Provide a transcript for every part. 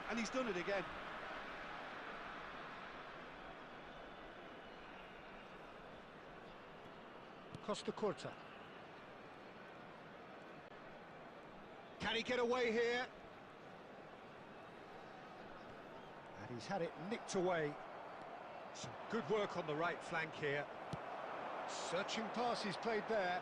And he's done it again. Costa Curta. Can he get away here? And he's had it nicked away. Some good work on the right flank here. Searching pass he's played there.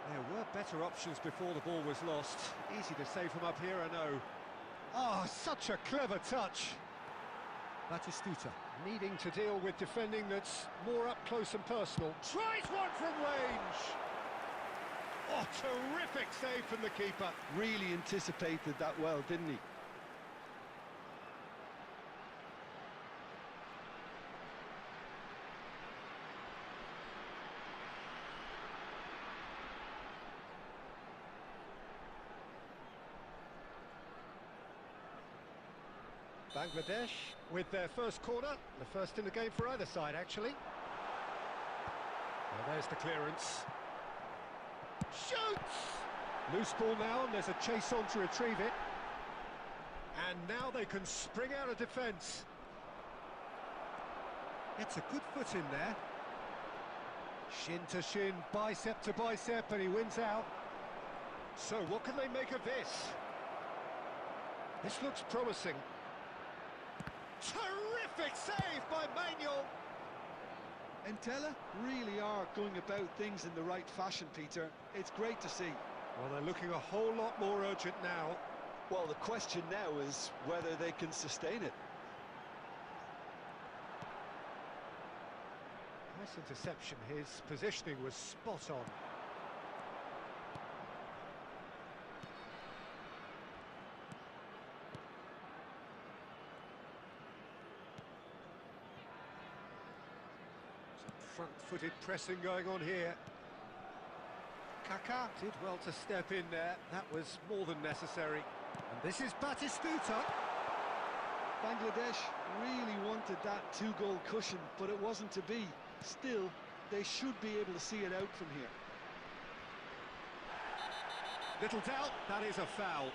There were better options before the ball was lost. Easy to save from up here, I know. Oh, such a clever touch. Batistuta needing to deal with defending that's more up close and personal. Tries one from range. Oh, terrific save from the keeper. Really anticipated that well, didn't he? Bangladesh with their first corner, the first in the game for either side, actually. Well, there's the clearance. Shoots! Loose ball now, and there's a chase on to retrieve it. And now they can spring out of defence. Gets a good foot in there. Shin to shin, bicep to bicep, and he wins out. So what can they make of this? This looks promising. Terrific save by Manuel! Entella really are going about things in the right fashion, Peter. It's great to see. Well, they're looking a whole lot more urgent now. Well, the question now is whether they can sustain it. Nice interception. His positioning was spot on. Front-footed pressing going on here. Kaká did well to step in there. That was more than necessary. And this is Batistuta. Bangladesh really wanted that two-goal cushion, but it wasn't to be. Still, they should be able to see it out from here. Little doubt, that is a foul.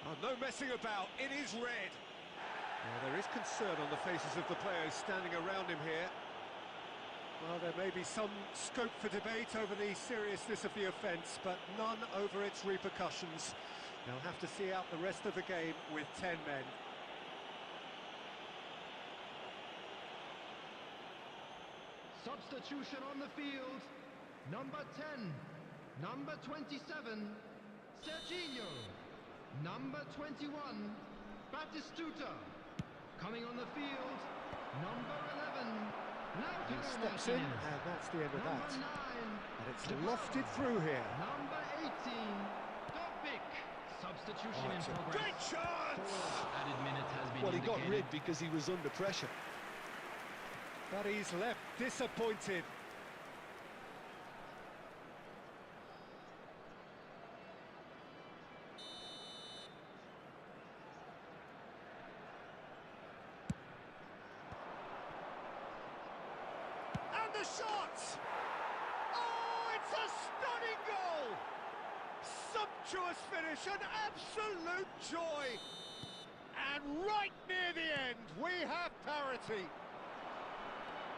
Oh, no messing about, it is red. Well, there is concern on the faces of the players standing around him here. Well, there may be some scope for debate over the seriousness of the offence, but none over its repercussions. They'll have to see out the rest of the game with 10 men. Substitution on the field. Number 10, number 27, Serginho. Number 21, Batistuta. Coming on the field, number 11, He steps in, and that's the end of that. Number 9, And it's lofted through here. Number 18, Dobbik. Substitution in progress. Great chance! Added minute has been Well, he got indicated. rid because he was under pressure. But he's left disappointed. And the shot! Oh, it's a stunning goal! Sumptuous finish, an absolute joy! And right near the end, we have parity.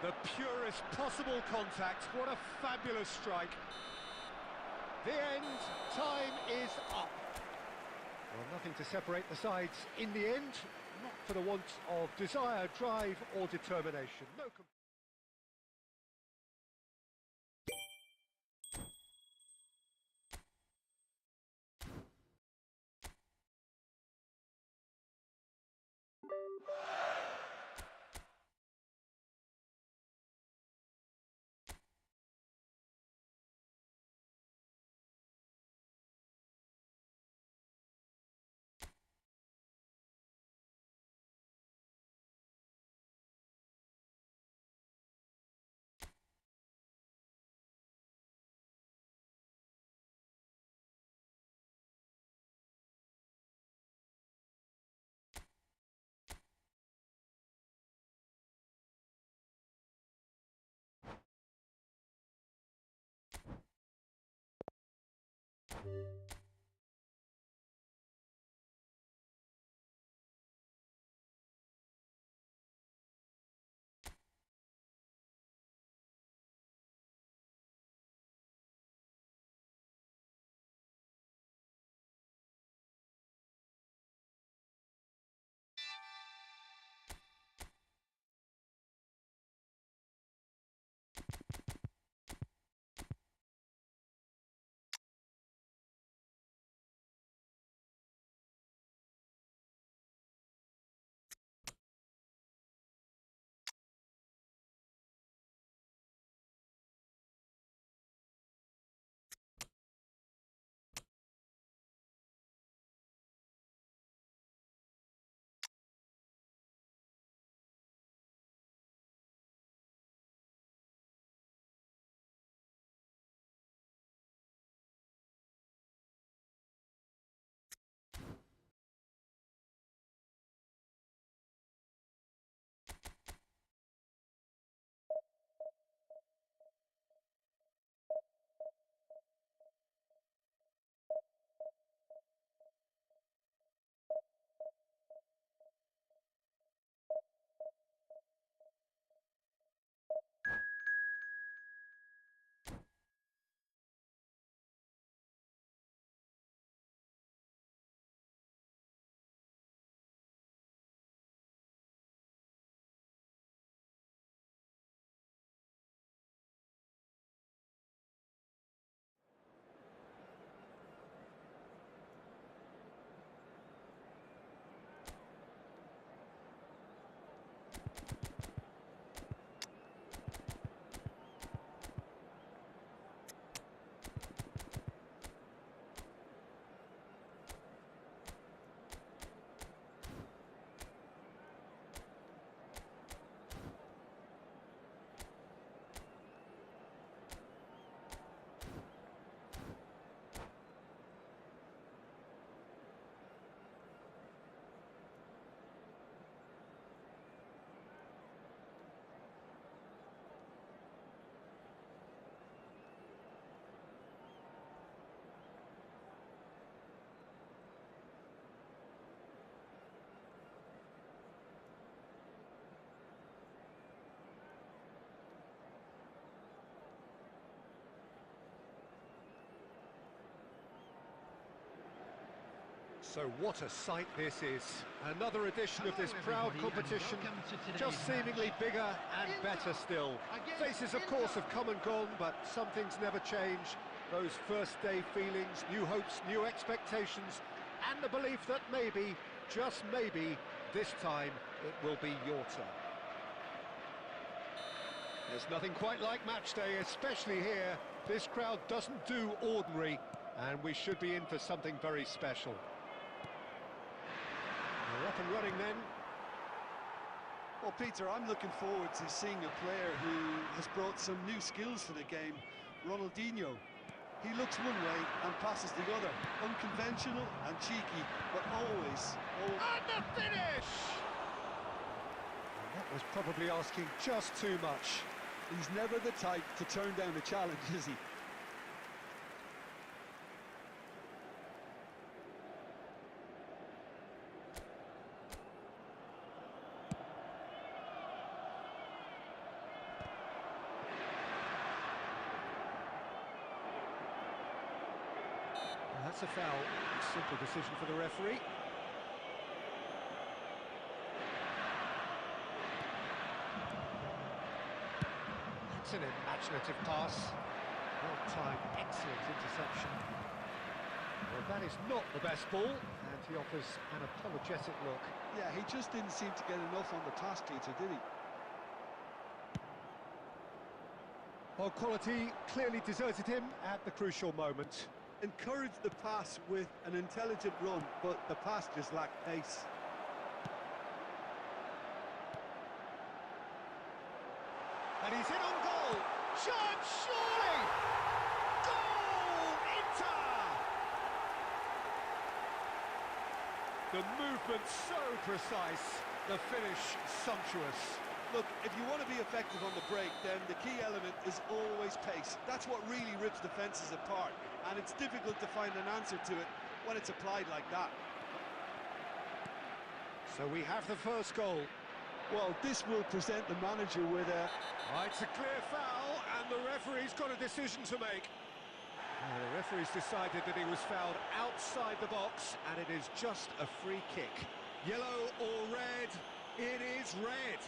The purest possible contact, what a fabulous strike. The end, time is up. Well, nothing to separate the sides in the end, not for the want of desire, drive or determination. No So what a sight this is. Another edition of this Hello, proud everybody, and competition, welcome to today's just seemingly match. bigger and better still. Faces, of course, have come and gone, but some things never change. Those first day feelings, new hopes, new expectations, and the belief that maybe, just maybe, this time it will be your turn. There's nothing quite like match day, especially here. This crowd doesn't do ordinary, and we should be in for something very special. We're up and running then. Well, Peter, I'm looking forward to seeing a player who has brought some new skills to the game. Ronaldinho. He looks one way and passes the other. Unconventional and cheeky, but always... And the finish! That was probably asking just too much. He's never the type to turn down a challenge, is he? That's a foul. Simple decision for the referee. That's an imaginative pass. Well-timed, excellent interception. Well, that is not the best ball, and he offers an apologetic look. Yeah, he just didn't seem to get enough on the pass, Peter, did he? Well, quality clearly deserted him at the crucial moment. Encouraged the pass with an intelligent run, but the pass just lacked pace. And he's in on goal. Chance, surely! Goal! Inter! The movement so precise, the finish sumptuous. Look, if you want to be effective on the break, then the key element is always pace. That's what really rips defences apart. and it's difficult to find an answer to it when it's applied like that. So we have the first goal. Well, this will present the manager with a... Oh, it's a clear foul, and the referee's got a decision to make. The referee's decided that he was fouled outside the box, and it is just a free kick. Yellow or red? It is red.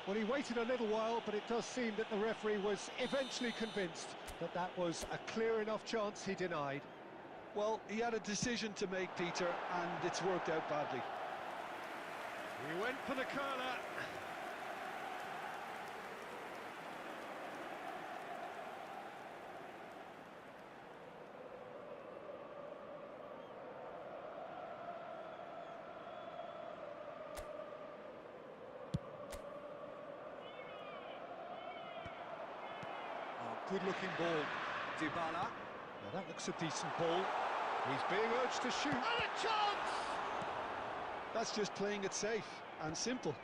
Well, he waited a little while, but it does seem that the referee was eventually convinced that that was a clear enough chance he denied. Well, he had a decision to make, Peter, and it's worked out badly. He went for the curler. Good-looking ball, Dybala. Now that looks a decent ball. He's being urged to shoot. And a chance! That's just playing it safe and simple.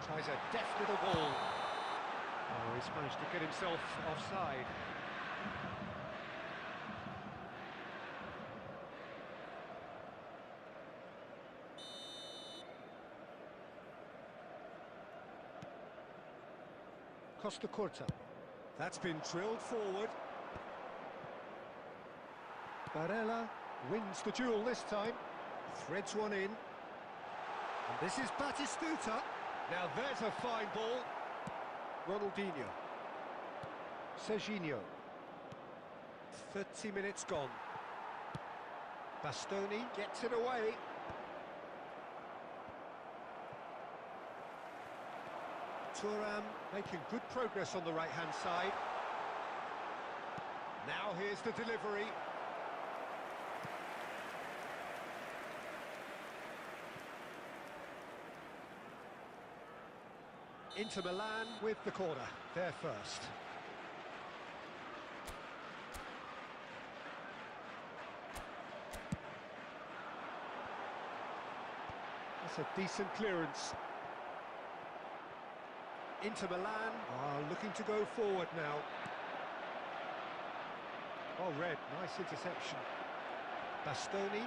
Tries a deft little ball. Oh, he's managed to get himself offside. Costa Curta. That's been drilled forward. Barella wins the duel this time. Threads one in. And this is Batistuta. Now there's a fine ball. Ronaldinho. Serginho. 30 minutes gone. Bastoni gets it away. Thuram making good progress on the right-hand side. Now here's the delivery. Inter Milan with the corner, there first. That's a decent clearance. Inter Milan are looking to go forward now. Oh, red, nice interception. Bastoni.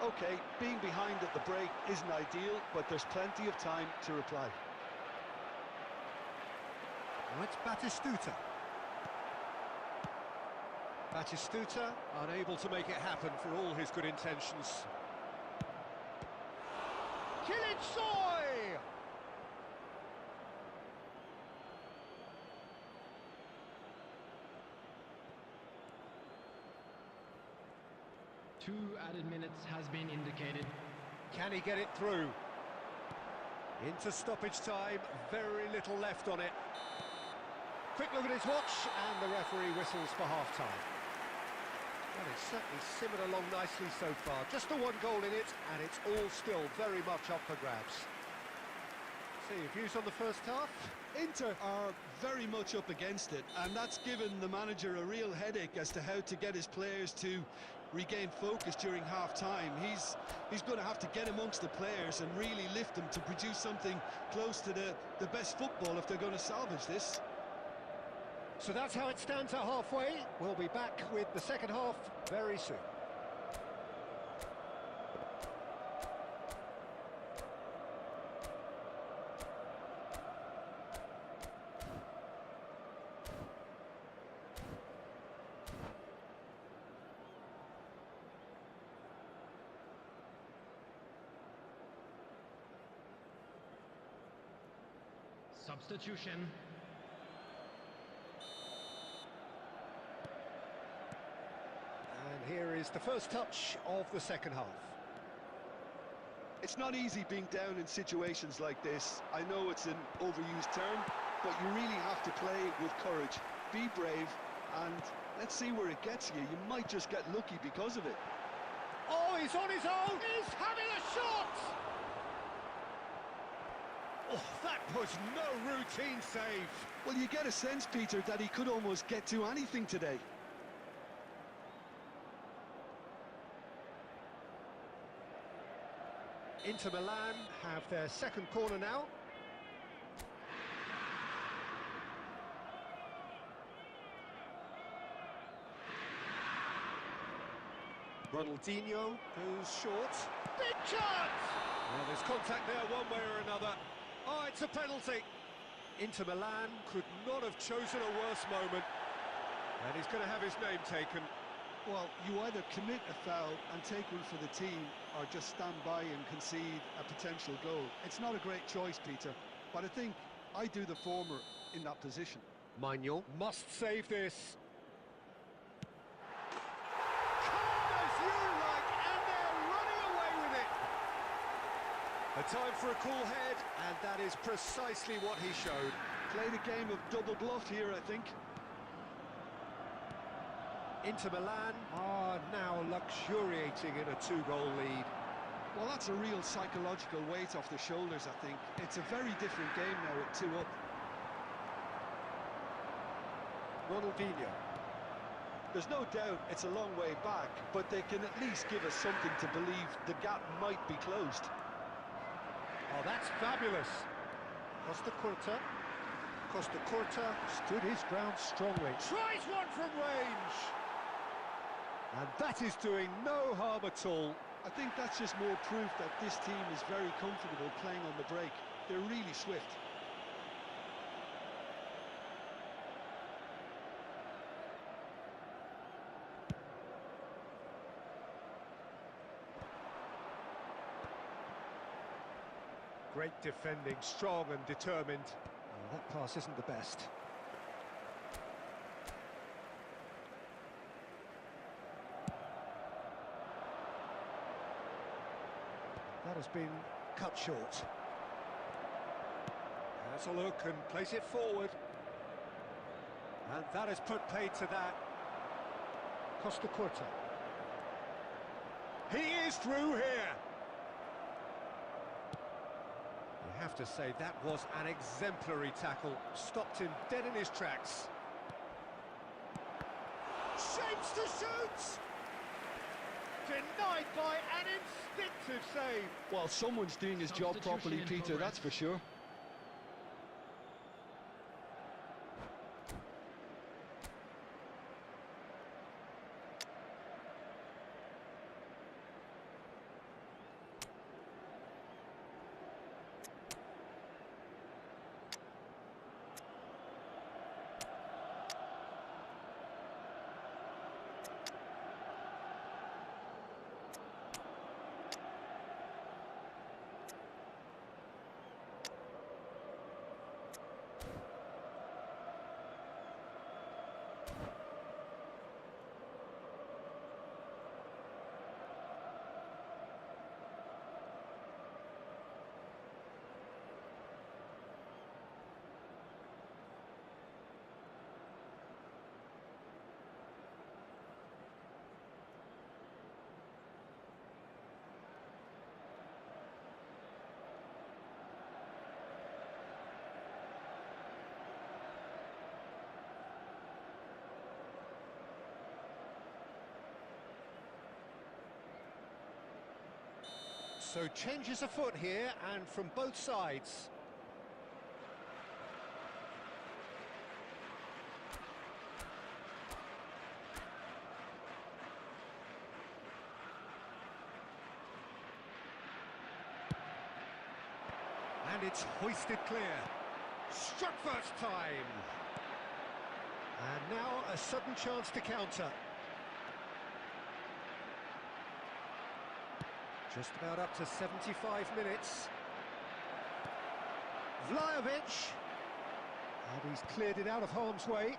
OK, being behind at the break isn't ideal, but there's plenty of time to reply. Now it's Batistuta. Batistuta unable to make it happen for all his good intentions. Kilitsoi! Two added minutes has been indicated. Can he get it through? Into stoppage time, very little left on it. Quick look at his watch, and the referee whistles for half-time. Well, it's certainly simmered along nicely so far. Just the one goal in it, and it's all still very much up for grabs. So, your views on the first half? Inter are very much up against it, and that's given the manager a real headache as to how to get his players to regain focus during half-time. He's going to have to get amongst the players and really lift them to produce something close to the best football if they're going to salvage this. So that's how it stands at halfway. We'll be back with the second half very soon. Substitution. And here is the first touch of the second half. It's not easy being down in situations like this. I know it's an overused term, but you really have to play with courage. Be brave, and let's see where it gets you. You might just get lucky because of it. Oh, he's on his own! He's having a shot! Oh, that was no routine save. Well, you get a sense, Peter, that he could almost get to anything today. Inter Milan have their second corner now. Ronaldinho goes short. Big chance! Well, there's contact there one way or another. Oh, it's a penalty. Inter Milan could not have chosen a worse moment. And he's going to have his name taken. Well, you either commit a foul and take one for the team, or just stand by and concede a potential goal. It's not a great choice, Peter, but I think I do the former in that position. Manuel must save this. Calm as you like, and they're running away with it. A time for a cool head, and that is precisely what he showed. Played a game of double bluff here, I think. Inter Milan are now luxuriating in a 2-goal lead. Well, that's a real psychological weight off their shoulders, I think. It's a very different game now at 2 up. Ronaldinho. There's no doubt it's a long way back, but they can at least give us something to believe the gap might be closed. Oh, that's fabulous. Costa Curta. Costa Curta stood his ground strongly. Tries one from range. And that is doing no harm at all. I think that's just more proof that this team is very comfortable playing on the break. They're really swift. Great defending, strong and determined. Oh, that pass isn't the best. That has been cut short. Has a look and place it forward. And that has put paid to that. Costa Curta. He is through here. You have to say that was an exemplary tackle. Stopped him dead in his tracks. Shapes to shoot! Denied by an instinctive save. Well, someone's doing his job properly, Peter, that's for sure. So changes afoot here, and from both sides. And it's hoisted clear. Struck first time. And now a sudden chance to counter. Just about up to 75 minutes. Vlahovic. And he's cleared it out of harm's way.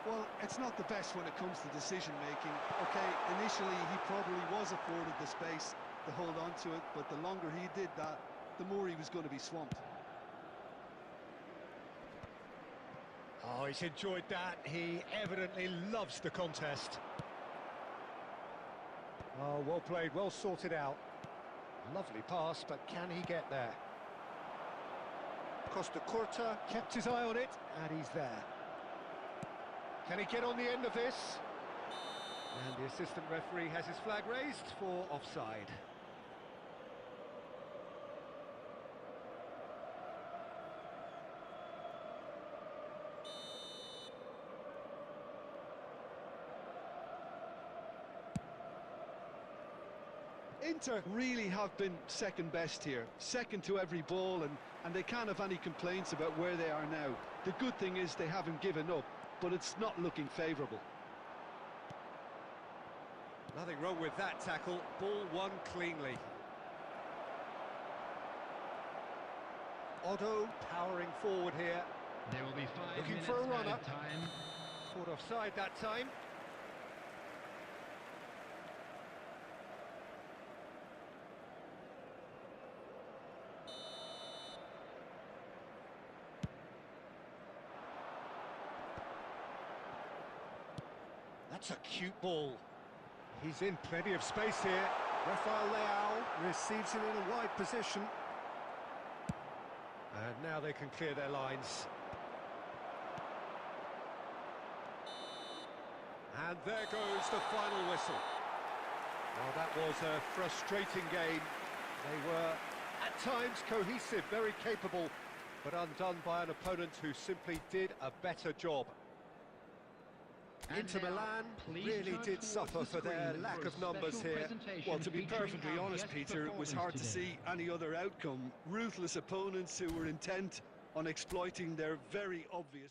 Well, it's not the best when it comes to decision-making. Okay, initially he probably was afforded the space to hold on to it, but the longer he did that, the more he was going to be swamped. Oh, he's enjoyed that. He evidently loves the contest. Oh, well played, well sorted out. Lovely pass, but can he get there? Costa Curta kept his eye on it, and he's there. Can he get on the end of this? And the assistant referee has his flag raised for offside. Inter really have been second best here, second to every ball, and they can't have any complaints about where they are now. The good thing is they haven't given up, but it's not looking favourable. Nothing wrong with that tackle, ball won cleanly. Otto powering forward here. There will be 5 Looking minutes for a added run-up. time. Caught offside that time. That's a cute ball. He's in plenty of space here. Rafael Leao receives him in a wide position. And now they can clear their lines. And there goes the final whistle. Well, that was a frustrating game. They were, at times, cohesive, very capable, but undone by an opponent who simply did a better job. And Inter now, Milan please really turn did towards suffer the for their screen lack for a of numbers special here. presentation Well, to be featuring perfectly our honest, guest Peter, it was performance hard to today. see any other outcome. Ruthless opponents who were intent on exploiting their very obvious...